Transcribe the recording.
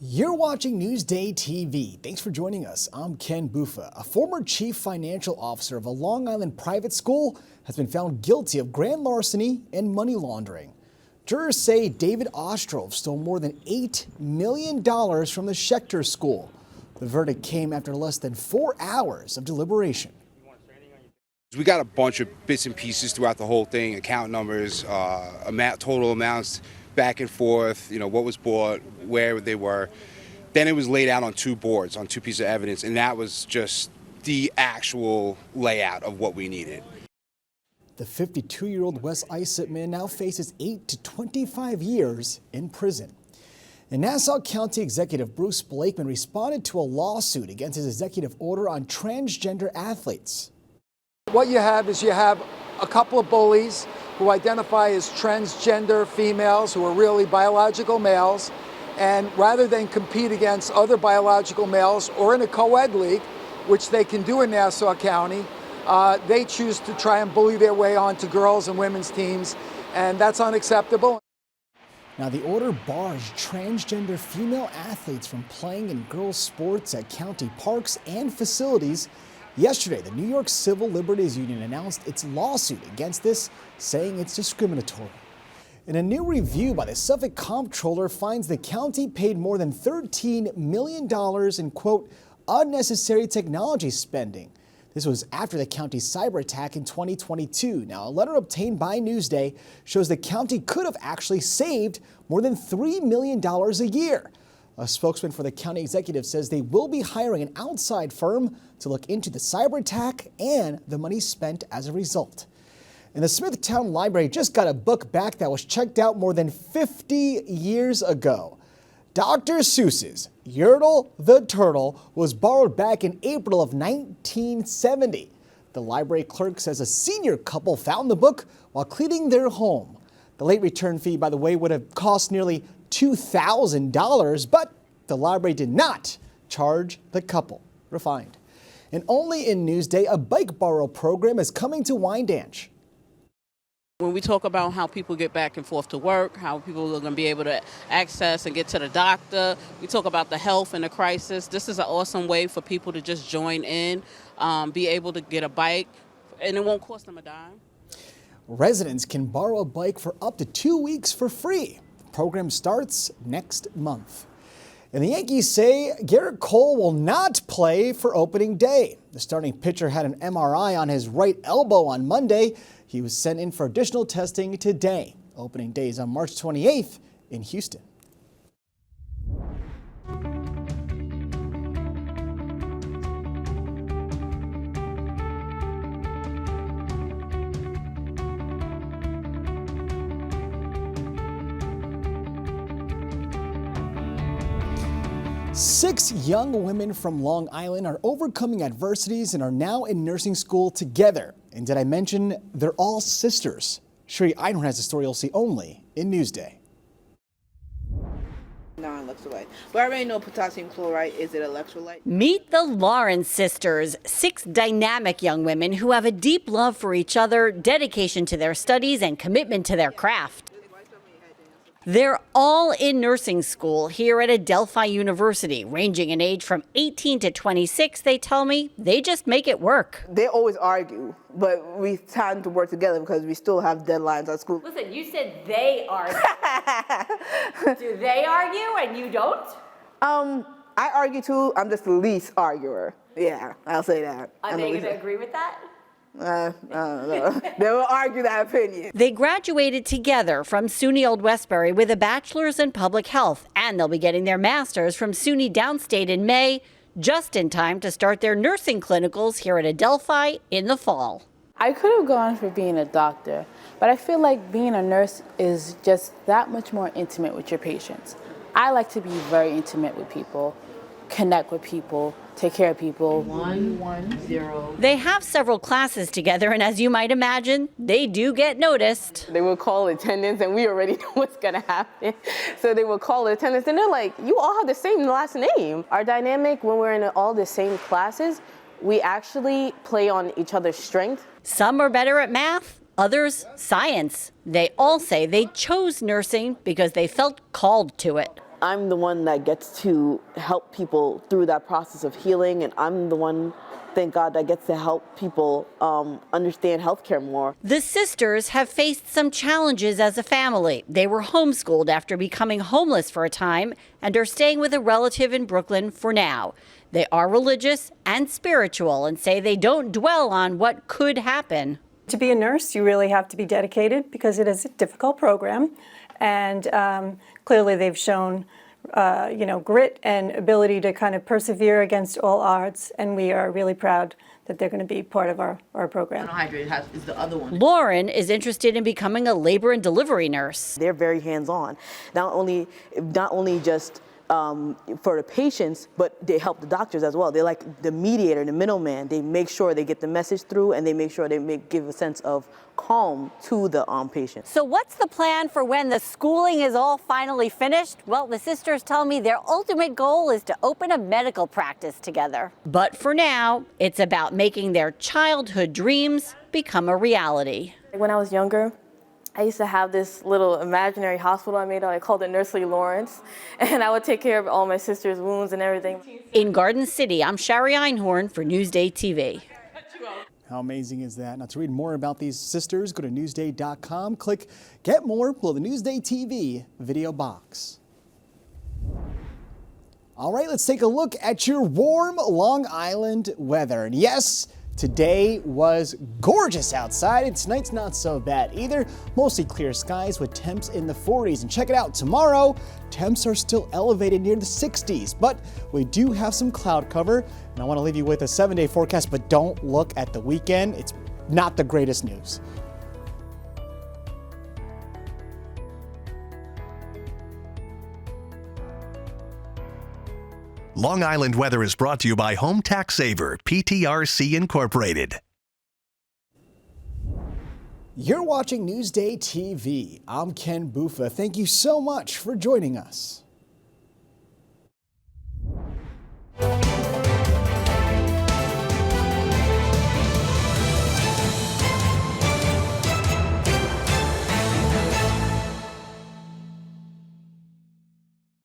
You're watching Newsday TV. Thanks for joining us. I'm Ken Bufa. A former chief financial officer of a Long Island private school has been found guilty of grand larceny and money laundering. Jurors say David Ostrov stole more than $8 million from the Schechter School. The verdict came after less than 4 hours of deliberation. We got a bunch of bits and pieces throughout the whole thing, account numbers, total amounts, back and forth, what was bought, where they were. Then it was laid out on two boards, on two pieces of evidence, and that was just the actual layout of what we needed. The 52-year-old West Islip man now faces 8 to 25 years in prison. And Nassau County Executive Bruce Blakeman responded to a lawsuit against his executive order on transgender athletes. What you have is a couple of bullies who identify as transgender females who are really biological males, and rather than compete against other biological males or in a co-ed league, which they can do in Nassau County, they choose to try and bully their way onto girls and women's teams, and that's unacceptable. Now, the order bars transgender female athletes from playing in girls' sports at county parks and facilities. Yesterday, the New York Civil Liberties Union announced its lawsuit against this, saying it's discriminatory. And a new review by the Suffolk Comptroller finds the county paid more than $13 million in, quote, unnecessary technology spending. This was after the county's cyber attack in 2022. Now, a letter obtained by Newsday shows the county could have actually saved more than $3 million a year. A spokesman for the county executive says they will be hiring an outside firm to look into the cyber attack and the money spent as a result. And the Smithtown Library just got a book back that was checked out more than 50 years ago. Dr. Seuss's Yertle the Turtle was borrowed back in April of 1970. The library clerk says a senior couple found the book while cleaning their home. The late return fee, by the way, would have cost nearly $2,000, but the library did not charge the couple. Refined. And only in Newsday, a bike borrow program is coming to Wyandanch. When we talk about how people get back and forth to work, how people are going to be able to access and get to the doctor, we talk about the health and the crisis. This is an awesome way for people to just join in, be able to get a bike, and it won't cost them a dime. Residents can borrow a bike for up to 2 weeks for free. The program starts next month. And the Yankees say Gerrit Cole will not play for opening day. The starting pitcher had an MRI on his right elbow on Monday. He was sent in for additional testing today. Opening day is on March 28th in Houston. Six young women from Long Island are overcoming adversities and are now in nursing school together. And did I mention they're all sisters? Sherry Einhorn has a story you'll see only in Newsday. Non-electrolyte. But I already know potassium chloride is an electrolyte. Meet the Lawrence sisters, 6 dynamic young women who have a deep love for each other, dedication to their studies, and commitment to their craft. They're all in nursing school here at Adelphi University, ranging in age from 18 to 26. They tell me they just make it work. They always argue, but we tend to work together because we still have deadlines at school. Listen, you said they argue. Do they argue and you don't? I argue too. I'm just the least arguer. Yeah, I'll say that. Are they going to agree with that? I don't know. They will argue that opinion. They graduated together from SUNY Old Westbury with a bachelor's in public health, and they'll be getting their master's from SUNY Downstate in May, just in time to start their nursing clinicals here at Adelphi in the fall. I could have gone for being a doctor, but I feel like being a nurse is just that much more intimate with your patients. I like to be very intimate with people, connect with people, take care of people. 110. They have several classes together, and as you might imagine, they do get noticed. They will call attendance, and we already know what's gonna happen. So they will call attendance, and they're like, you all have the same last name. Our dynamic when we're in all the same classes, we actually play on each other's strengths. Some are better at math, others science. They all say they chose nursing because they felt called to it. I'm the one that gets to help people through that process of healing, and I'm the one, thank God, that gets to help people understand healthcare more. The sisters have faced some challenges as a family. They were homeschooled after becoming homeless for a time and are staying with a relative in Brooklyn for now. They are religious and spiritual and say they don't dwell on what could happen. To be a nurse, you really have to be dedicated because it is a difficult program. And clearly they've shown, grit and ability to kind of persevere against all odds. And we are really proud that they're going to be part of our program. Is the other one. Lauren is interested in becoming a labor and delivery nurse. They're very hands-on, not only just for the patients, but they help the doctors as well. They're like the mediator, the middleman. They make sure they get the message through, and they make sure they give a sense of calm to the patient. So what's the plan for when the schooling is all finally finished? Well, the sisters tell me their ultimate goal is to open a medical practice together. But for now, it's about making their childhood dreams become a reality. When I was younger, I used to have this little imaginary hospital I made. I called it Nursery Lawrence, and I would take care of all my sister's wounds and everything. In Garden City, I'm Shari Einhorn for NewsdayTV. How amazing is that? Now, to read more about these sisters, go to newsday.com, click Get More below the Newsday TV video box. All right, let's take a look at your warm Long Island weather. And yes, today was gorgeous outside, and tonight's not so bad either. Mostly clear skies with temps in the 40s. And check it out, tomorrow, temps are still elevated near the 60s, but we do have some cloud cover. And I want to leave you with a 7-day forecast, but don't look at the weekend. It's not the greatest news. Long Island weather is brought to you by Home Tax Saver, PTRC Incorporated. You're watching Newsday TV. I'm Ken Bufa. Thank you so much for joining us.